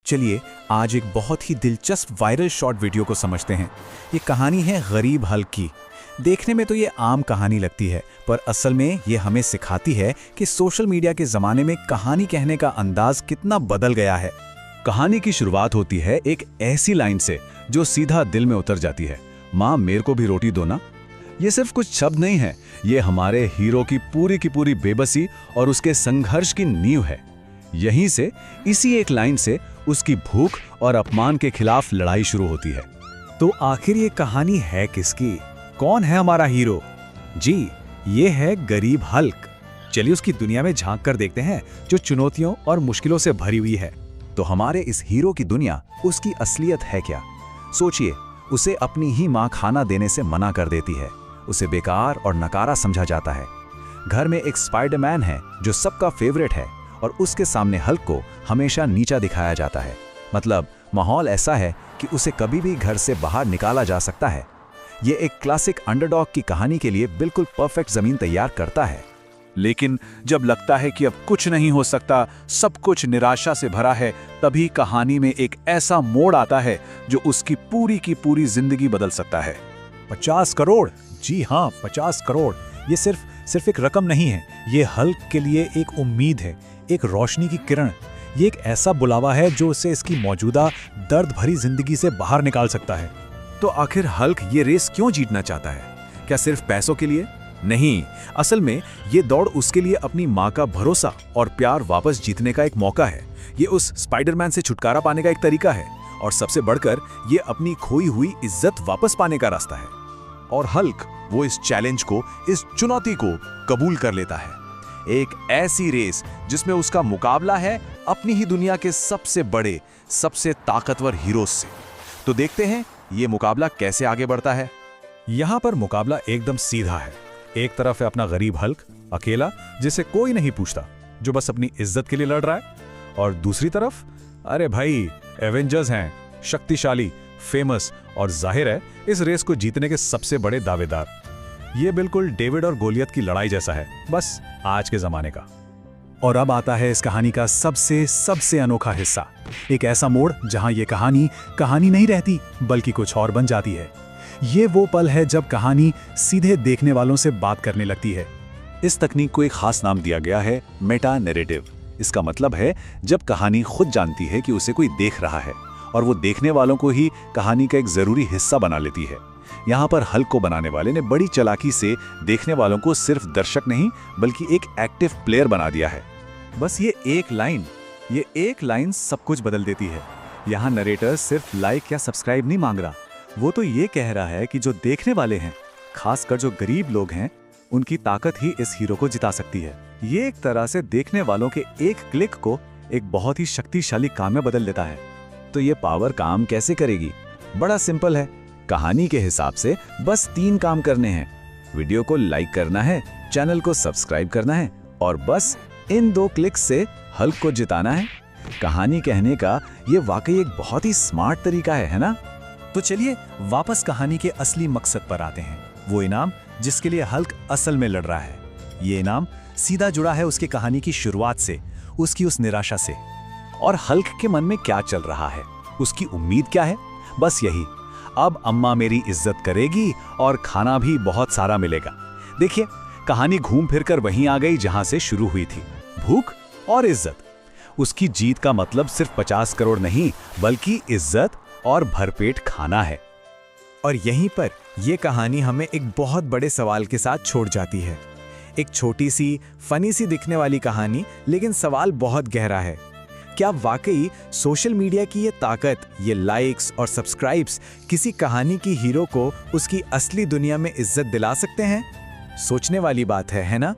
चलिए आज एक बहुत ही दिलचस्प वायरल शॉर्ट वीडियो को समझते हैं। ये कहानी है गरीब हल्क की। देखने में तो ये आम कहानी लगती है, पर असल में ये हमें सिखाती है कि सोशल मीडिया के ज़माने में कहानी कहने का अंदाज कितना बदल गया है। कहानी की शुरुआत होती है एक ऐसी लाइन से जो सीधा दिल में उतर जाती है, माँ मेरे को भी रोटी दो ना। ये सिर्फ कुछ शब्द नहीं है, ये हमारे हीरो की पूरी बेबसी और उसके संघर्ष की नींव है। यहीं से, इसी एक लाइन से उसकी भूख और अपमान के खिलाफ लड़ाई शुरू होती है। तो आखिर ये कहानी है किसकी? कौन है हमारा हीरो? जी, ये है गरीब हल्क। चलिए उसकी दुनिया में झांक कर देखते हैं जो चुनौतियों और मुश्किलों से भरी हुई है। तो हमारे इस हीरो की दुनिया, उसकी असलियत है क्या? सोचिए, उसे अपनी ही माँ खाना देने से मना कर देती है। उसे बेकार और नकारा समझा जाता है। घर में एक स्पाइडरमैन है जो सबका फेवरेट है, और उसके सामने हल्क को हमेशा नीचा दिखाया जाता है। मतलब माहौल ऐसा है कि उसे कभी भी घर से बाहर निकाला जा सकता है। ये एक क्लासिक अंडरडॉग की कहानी के लिए बिल्कुल परफेक्ट जमीन तैयार करता है। लेकिन जब लगता है कि अब कुछ नहीं हो सकता, सब कुछ निराशा से भरा है, तभी कहानी में एक ऐसा मोड़ आता है जो उसकी पूरी की पूरी जिंदगी बदल सकता है। 50 करोड़, जी हाँ 50 करोड़। ये सिर्फ एक रकम नहीं है, ये हल्क के लिए एक उम्मीद है, एक रोशनी की किरण। ये एक ऐसा बुलावा है जो उसे इसकी मौजूदा दर्द भरी जिंदगी से बाहर निकाल सकता है। तो आखिर हल्क ये रेस क्यों जीतना चाहता है? क्या सिर्फ पैसों के लिए? नहीं, असल में ये दौड़ उसके लिए अपनी माँ का भरोसा और प्यार वापस जीतने का एक मौका है। ये उस स्पाइडरमैन से छुटकारा पाने का एक तरीका है, और सबसे बढ़कर ये अपनी खोई हुई इज्जत वापस पाने का रास्ता है। और हल्क वो इस चैलेंज को, इस चुनौती को कबूल कर लेता है। एक ऐसी रेस जिसमें उसका मुकाबला है अपनी ही दुनिया के सबसे बड़े, सबसे ताकतवर हीरोज से। तो देखते हैं ये मुकाबला कैसे आगे बढ़ता है। यहाँ पर मुकाबला एकदम सीधा है। एक तरफ है अपना गरीब हल्क, अकेला, जिसे कोई नहीं पूछता, जो बस अपनी इज्जत के लिए लड़ रहा है। और दूसरी तरफ, अरे भाई, एवेंजर्स हैं, शक्तिशाली, फेमस और जाहिर है इस रेस को जीतने के सबसे बड़े दावेदार। ये बिल्कुल डेविड और गोलियत की लड़ाई जैसा है, बस आज के जमाने का। और अब आता है इस कहानी का सबसे अनोखा हिस्सा। एक ऐसा मोड़ जहां ये कहानी नहीं रहती, बल्कि कुछ और बन जाती है। ये वो पल है जब कहानी सीधे देखने वालों से बात करने लगती है। इस तकनीक को एक खास नाम दिया गया है, मेटा नैरेटिव। इसका मतलब है जब कहानी खुद जानती है कि उसे कोई देख रहा है, और वो देखने वालों को ही कहानी का एक जरूरी हिस्सा बना लेती है। यहाँ पर हल्क को बनाने वाले ने बड़ी चालाकी से देखने वालों को सिर्फ दर्शक नहीं, बल्कि एक एक्टिव प्लेयर बना दिया है। बस ये एक लाइन सब कुछ बदल देती है। यहाँ नरेटर सिर्फ लाइक या सब्सक्राइब नहीं मांग रहा, वो तो ये कह रहा है कि जो देखने वाले हैं, खासकर जो गरीब लोग हैं, उनकी ताकत ही इस हीरो को जिता सकती है। ये एक तरह से देखने वालों के एक क्लिक को एक बहुत ही शक्तिशाली काम में बदल देता है। तो ये पावर काम कैसे करेगी? बड़ा सिंपल है। कहानी के हिसाब से बस 3 काम करने हैं। वीडियो को लाइक करना है, चैनल को सब्सक्राइब करना है, और बस इन 2 क्लिक्स से हल्क को जिताना है। कहानी कहने का ये वाकई एक बहुत ही स्मार्ट तरीका है ना? तो चलिए वापस कहानी के असली मकसद पर आते हैं। वो इनाम जिसके लिए हल्क असल में लड़ रहा है। ये इनाम सीधा जुड़ा है उसकी कहानी की शुरुआत से, उसकी उस निराशा से। और हल्क के मन में क्या चल रहा है, उसकी उम्मीद क्या है? बस यही, अब अम्मा मेरी इज्जत करेगी और खाना भी बहुत सारा मिलेगा। देखिए, कहानी घूम फिरकर वहीं आ गई जहां से शुरू हुई थी, भूख और इज्जत। उसकी जीत का मतलब सिर्फ 50 करोड़ नहीं, बल्कि इज्जत और भरपेट खाना है। और यहीं पर यह कहानी हमें एक बहुत बड़े सवाल के साथ छोड़ जाती है। एक छोटी सी, फनी सी दिखने वाली कहानी, लेकिन सवाल बहुत गहरा है। क्या वाकई सोशल मीडिया की ये ताकत, ये लाइक्स और सब्सक्राइब्स किसी कहानी की हीरो को उसकी असली दुनिया में इज्जत दिला सकते हैं? सोचने वाली बात है ना?